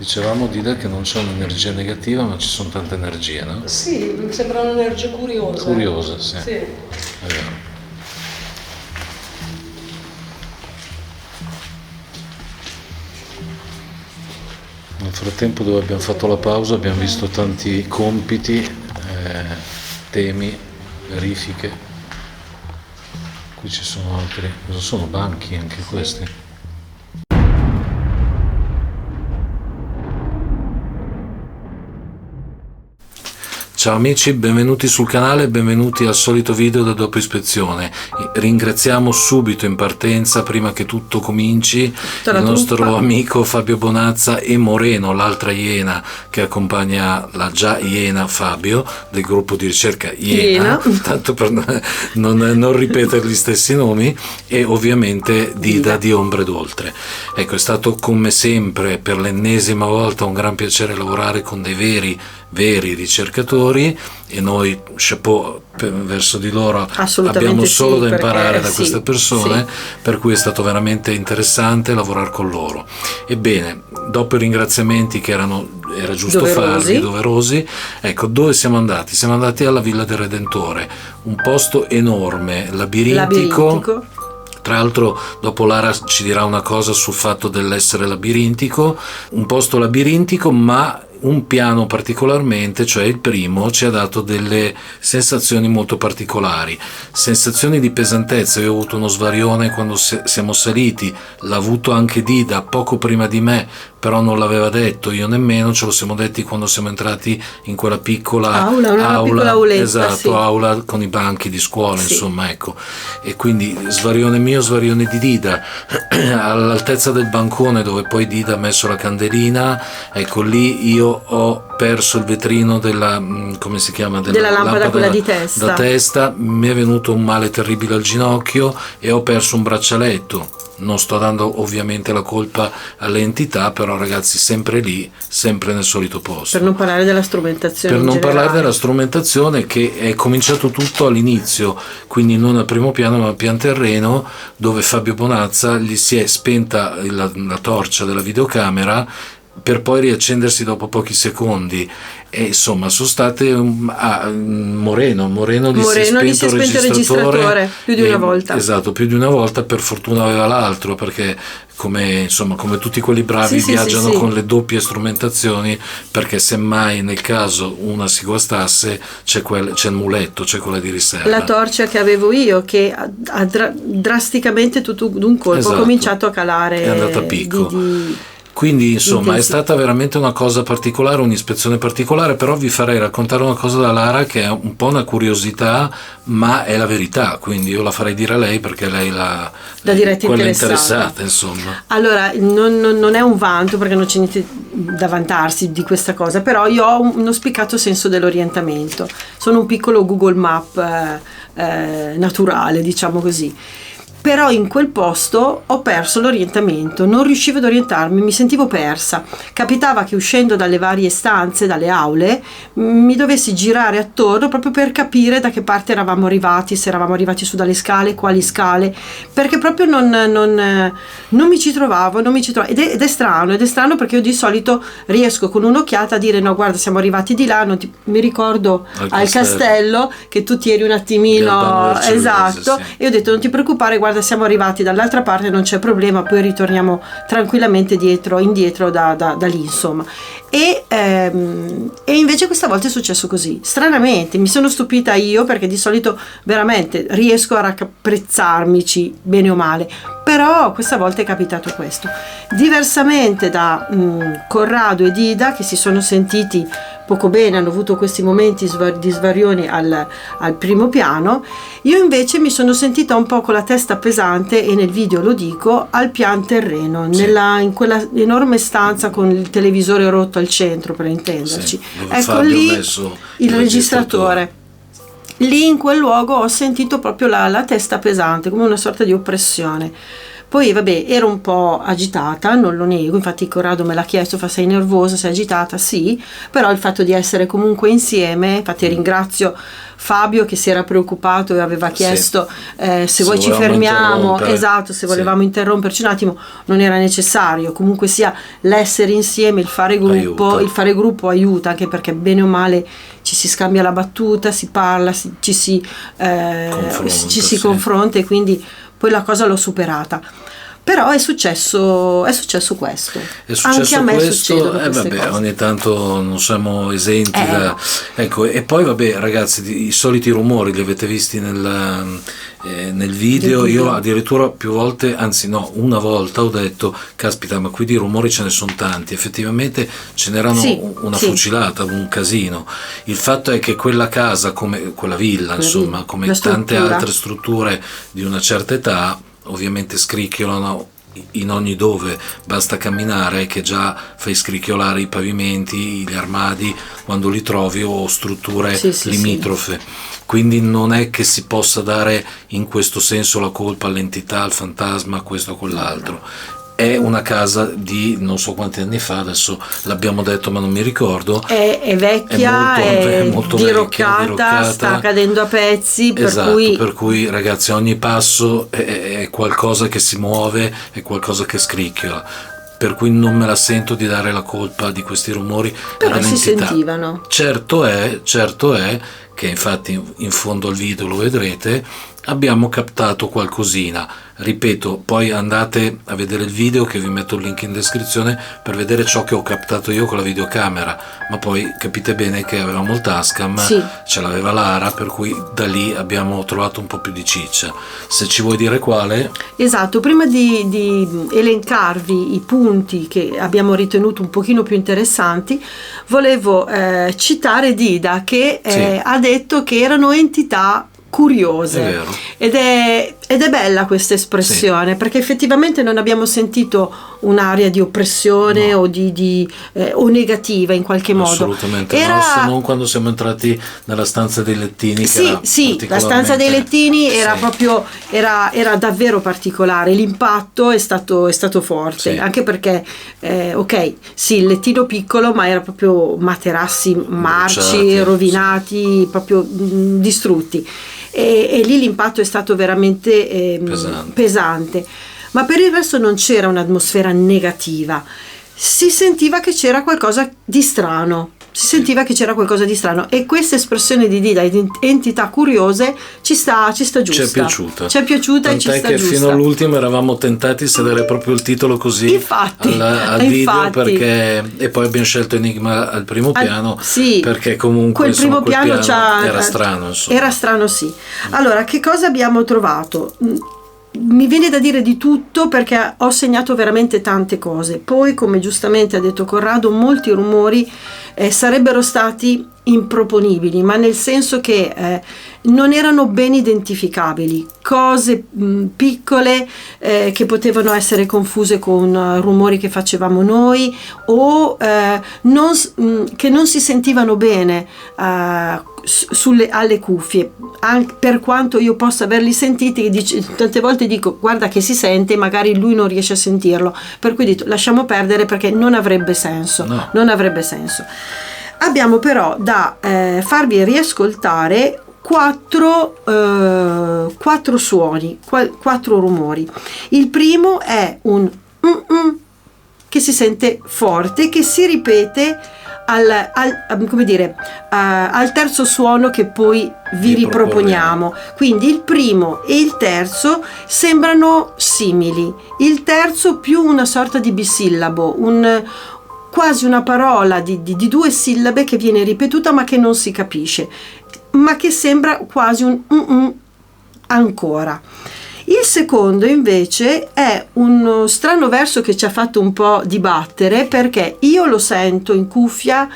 Dicevamo Dida che non c'è un'energia negativa, ma ci sono tante energie, no? Sì, mi sembra un'energia curiosa. Curiosa, sì. Sì. È vero. Nel frattempo, dove abbiamo fatto la pausa, abbiamo visto tanti compiti, temi, verifiche. Qui ci sono altri, cosa sono? Banchi anche questi. Ciao amici, benvenuti sul canale e benvenuti al solito video da dopo ispezione. Ringraziamo subito in partenza, prima che tutto cominci, il nostro amico Fabio Bonazza e Moreno, l'altra iena che accompagna la già iena Fabio del gruppo di ricerca Iena, tanto per non ripetere gli stessi nomi, e ovviamente Dida di Ombre d'Oltre. Ecco, è stato come sempre per l'ennesima volta un gran piacere lavorare con dei veri ricercatori, e noi chapeau verso di loro, abbiamo solo da imparare da queste persone, per cui è stato veramente interessante lavorare con loro. Ebbene, dopo i ringraziamenti che era giusto farli, doverosi, ecco, dove siamo andati? Siamo andati alla Villa del Redentore, un posto enorme, labirintico. Tra l'altro dopo Lara ci dirà una cosa sul fatto dell'essere labirintico, un posto labirintico, ma un piano particolarmente, cioè il primo, ci ha dato delle sensazioni molto particolari, sensazioni di pesantezza. Io ho avuto uno svarione quando siamo saliti, l'ha avuto anche Dida poco prima di me, però non l'aveva detto, io nemmeno, ce lo siamo detti quando siamo entrati in quella piccola piccola auletta, esatto, aula con i banchi di scuola, insomma, ecco. E quindi svarione mio, svarione di Dida, all'altezza del bancone dove poi Dida ha messo la candelina, ecco, lì io ho perso il vetrino della, come si chiama, della lampada quella di testa. Da testa, mi è venuto un male terribile al ginocchio e ho perso un braccialetto. Non sto dando ovviamente la colpa alle entità, però ragazzi, sempre lì, sempre nel solito posto. Per non parlare della strumentazione. Per non parlare della strumentazione, che è cominciato tutto all'inizio, quindi non al primo piano ma al pian terreno, dove Fabio Bonazza gli si è spenta la torcia della videocamera per poi riaccendersi dopo pochi secondi, e insomma sono state Moreno gli si è spento il registratore più di una volta. Esatto, più di una volta. Per fortuna aveva l'altro, perché come tutti quelli bravi viaggiano con le doppie strumentazioni, perché semmai nel caso una si guastasse c'è il muletto, c'è quella di riserva. La torcia che avevo io, che ha drasticamente tutto d'un colpo ha cominciato a calare, è andata a picco. Quindi insomma è stata veramente una cosa particolare, un'ispezione particolare, però vi farei raccontare una cosa da Lara che è un po' una curiosità, ma è la verità, quindi io la farei dire a lei, perché lei da diretta quella interessata, insomma. Allora, non è un vanto, perché non c'è niente da vantarsi di questa cosa, però io ho uno spiccato senso dell'orientamento, sono un piccolo Google Map naturale, diciamo così. Però in quel posto ho perso l'orientamento, non riuscivo ad orientarmi, mi sentivo persa. Capitava che uscendo dalle varie stanze, dalle aule, mi dovessi girare attorno proprio per capire da che parte eravamo arrivati, se eravamo arrivati su dalle scale, quali scale, perché proprio non mi ci trovavo, ed è strano perché io di solito riesco con un'occhiata a dire no, guarda, siamo arrivati di là, mi ricordo al castello che tu ti eri un attimino, esatto, e ho detto non ti preoccupare, guarda, siamo arrivati dall'altra parte, non c'è problema, poi ritorniamo tranquillamente indietro da lì, insomma. E invece questa volta è successo così, stranamente. Mi sono stupita io, perché di solito veramente riesco a raccaprezzarmici bene o male, però questa volta è capitato questo. Diversamente da Corrado e Dida, che si sono sentiti poco bene, hanno avuto questi momenti di svarioni al primo piano, io invece mi sono sentita un po' con la testa pesante, e nel video lo dico, al pian terreno, in quella enorme stanza con il televisore rotto al centro, per intenderci, ecco lì il registratore. Lì in quel luogo ho sentito proprio la testa pesante, come una sorta di oppressione. Poi vabbè, ero un po' agitata, non lo nego, infatti Corrado me l'ha chiesto, fa sei nervosa, sei agitata? Sì, però il fatto di essere comunque insieme, infatti ringrazio Fabio che si era preoccupato e aveva chiesto se vuoi ci fermiamo, esatto, se volevamo interromperci un attimo, non era necessario, comunque sia l'essere insieme, il fare gruppo aiuta, anche perché bene o male ci si scambia la battuta, si parla, ci si confronta, e quindi poi la cosa l'ho superata. Però è successo questo. È successo anche a me questo, vabbè, ogni tanto non siamo esenti da, ecco, e poi vabbè ragazzi, i soliti rumori li avete visti nel video. Io addirittura più volte, anzi no, una volta ho detto caspita, ma qui di rumori ce ne sono tanti, effettivamente ce n'erano una fucilata, un casino. Il fatto è che quella casa, come quella villa, insomma, come tante altre strutture di una certa età, ovviamente scricchiolano in ogni dove, basta camminare che già fai scricchiolare i pavimenti, gli armadi quando li trovi, o strutture limitrofe. Quindi non è che si possa dare in questo senso la colpa all'entità, al fantasma, questo o quell'altro. È una casa di non so quanti anni fa, adesso l'abbiamo detto ma non mi ricordo, è vecchia, è molto diroccata, sta cadendo a pezzi, per cui ragazzi ogni passo è qualcosa che si muove, è qualcosa che scricchiola, per cui non me la sento di dare la colpa di questi rumori però si sentivano. Certo è che infatti in fondo al video lo vedrete, abbiamo captato qualcosina. Ripeto, poi andate a vedere il video che vi metto il link in descrizione per vedere ciò che ho captato io con la videocamera, ma poi capite bene che avevamo il Tascam, ce l'aveva Lara, per cui da lì abbiamo trovato un po' più di ciccia. Se ci vuoi dire quale? Esatto, prima di elencarvi i punti che abbiamo ritenuto un pochino più interessanti, volevo citare Dida che ha detto che erano entità curiose, ed è bella questa espressione, perché effettivamente non abbiamo sentito un'aria di oppressione o o negativa in qualche modo. Assolutamente no, se non quando siamo entrati nella stanza dei lettini. La stanza dei lettini era proprio era davvero particolare, l'impatto è stato forte, anche perché il lettino piccolo, ma era proprio materassi marci, rovinati, proprio distrutti. E lì l'impatto è stato veramente pesante, ma per il resto non c'era un'atmosfera negativa, si sentiva che c'era qualcosa di strano, e questa espressione di Dida, entità curiose, ci sta giusta. Ci è piaciuta tant'è e ci sta che giusta. Fino all'ultimo eravamo tentati se dare proprio il titolo così al video, perché, e poi abbiamo scelto Enigma al primo piano, perché comunque quel primo piano era strano, insomma. Era strano, sì. Allora, che cosa abbiamo trovato? Mi viene da dire di tutto, perché ho segnato veramente tante cose. Poi, come giustamente ha detto Corrado, molti rumori sarebbero stati improponibili, ma nel senso che non erano ben identificabili, cose piccole che potevano essere confuse con rumori che facevamo noi, o che non si sentivano bene alle cuffie, anche per quanto io possa averli sentiti. Tante volte dico guarda che si sente, magari lui non riesce a sentirlo, per cui dico lasciamo perdere, perché non avrebbe senso. Abbiamo però da farvi riascoltare quattro suoni, quattro rumori. Il primo è un che si sente forte, che si ripete al terzo suono che poi vi riproponiamo. Quindi il primo e il terzo sembrano simili, il terzo più una sorta di bisillabo, quasi una parola di 2 sillabe che viene ripetuta ma che non si capisce, ma che sembra quasi un ancora. Il secondo invece è uno strano verso che ci ha fatto un po' dibattere, perché io lo sento in cuffia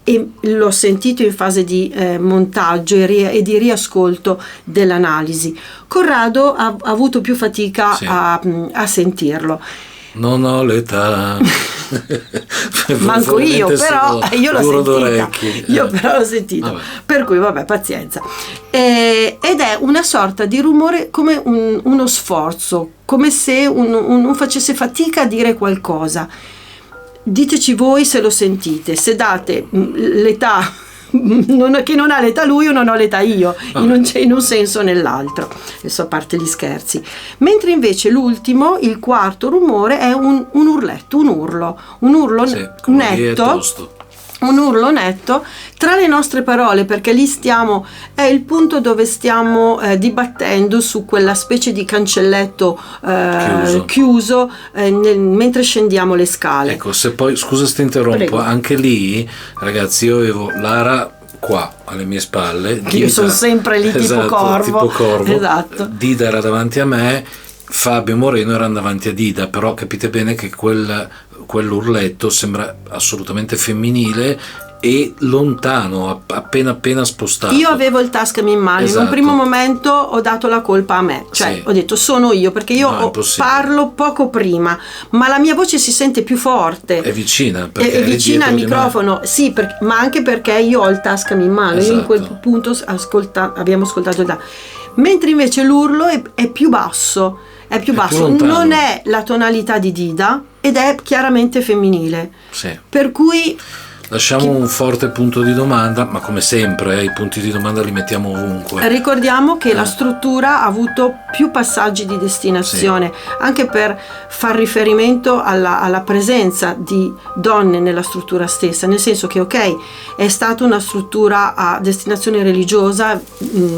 e l'ho sentito in fase di montaggio e di riascolto dell'analisi. Corrado ha avuto più fatica a sentirlo. Non ho l'età Manco io, però io l'ho sentita. Io però l'ho sentita. Vabbè. Per cui vabbè, pazienza. Ed è una sorta di rumore come uno sforzo, come se uno facesse fatica a dire qualcosa. Diteci voi se lo sentite, se date l'età che non ha l'età lui o non ho l'età io, in un senso o nell'altro, adesso a parte gli scherzi. Mentre invece l'ultimo, il quarto rumore, è un urletto, un urlo sì, netto, un urlo netto tra le nostre parole, perché lì è il punto dove stiamo dibattendo su quella specie di cancelletto chiuso mentre scendiamo le scale. Ecco, se poi, scusa se ti interrompo, Prego. Anche lì, ragazzi, io avevo Lara qua alle mie spalle, Io sono sempre lì tipo corvo. Esatto. Dida era davanti a me, Fabio Moreno era davanti a Dida, però capite bene che quell'urletto sembra assolutamente femminile e lontano, appena spostato. Io avevo il Tascam in mano, esatto. In un primo momento ho dato la colpa a me, cioè sì. Ho detto sono io, perché io parlo poco prima, ma la mia voce si sente più forte. È vicina, è vicina al microfono, sì, ma anche perché io ho il Tascam in mano, esatto. Io in quel punto abbiamo ascoltato mentre invece l'urlo è più basso. È più basso, non è la tonalità di Dida ed è chiaramente femminile. Sì. Per cui lasciamo un forte punto di domanda, ma come sempre i punti di domanda li mettiamo ovunque. Ricordiamo che la struttura ha avuto più passaggi di destinazione, sì. Anche per far riferimento alla presenza di donne nella struttura stessa, nel senso che è stata una struttura a destinazione religiosa,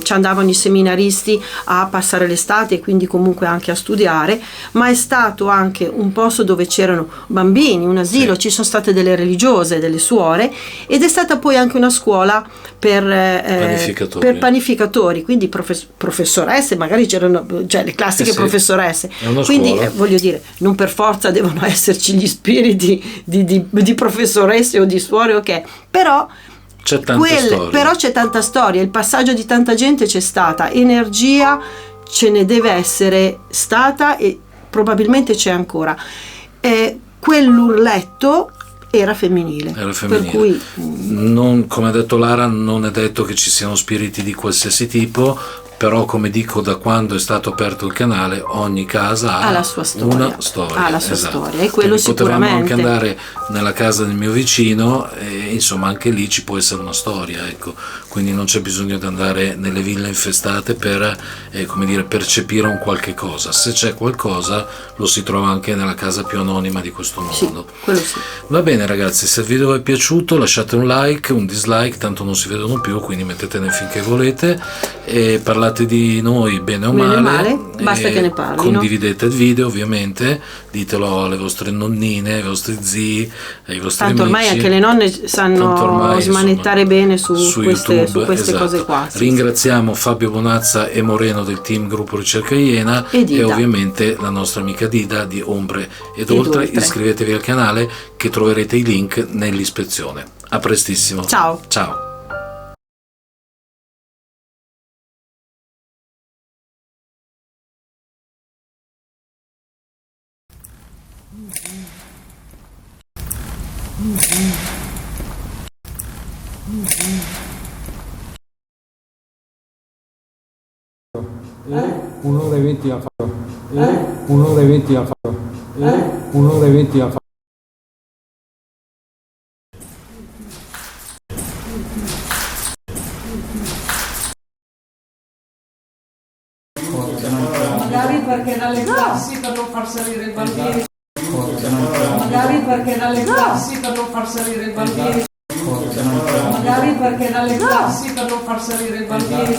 ci andavano i seminaristi a passare l'estate e quindi comunque anche a studiare, ma è stato anche un posto dove c'erano bambini, un asilo, sì. Ci sono state delle religiose, delle suore, ed è stata poi anche una scuola per panificatori, quindi professoresse, magari c'erano le classiche professoresse, quindi voglio dire, non per forza devono esserci gli spiriti di professoresse o di suore, però c'è tanta storia, il passaggio di tanta gente c'è stata, energia ce ne deve essere stata e probabilmente c'è ancora. Quell'urletto era femminile. Per cui come ha detto Lara, non è detto che ci siano spiriti di qualsiasi tipo, però come dico, da quando è stato aperto il canale ogni casa ha la sua storia, una storia, ha la sua storia, e quello potevamo sicuramente. Anche andare nella casa del mio vicino e insomma anche lì ci può essere una storia, ecco, quindi non c'è bisogno di andare nelle ville infestate per percepire un qualche cosa. Se c'è qualcosa lo si trova anche nella casa più anonima di questo mondo. Sì, quello sì. Va bene ragazzi, se il video vi è piaciuto lasciate un like, un dislike, tanto non si vedono più, quindi mettetene finché volete e parlate di noi bene o male, basta che ne parlino. Condividete il video ovviamente, ditelo alle vostre nonnine, ai vostri zii, ai vostri tanto amici. Ormai anche le nonne sanno smanettare bene su queste YouTube, esatto. Cose qua. Ringraziamo Fabio Bonazza e Moreno del team Gruppo Ricerca Iena e ovviamente la nostra amica Dida di Ombre ed Oltre. Iscrivetevi al canale che troverete i link nell'ispezione. A prestissimo. Ciao. Ciao. Un'ora e 20 a fare. Un'ora e 20 a fare. Un'ora e 20 a fare. Magari perché dalle classi per non far salire i bambini. Magari perché dalle classi per non far salire i bambini. Magari perché dalle classi per non far salire i bambini.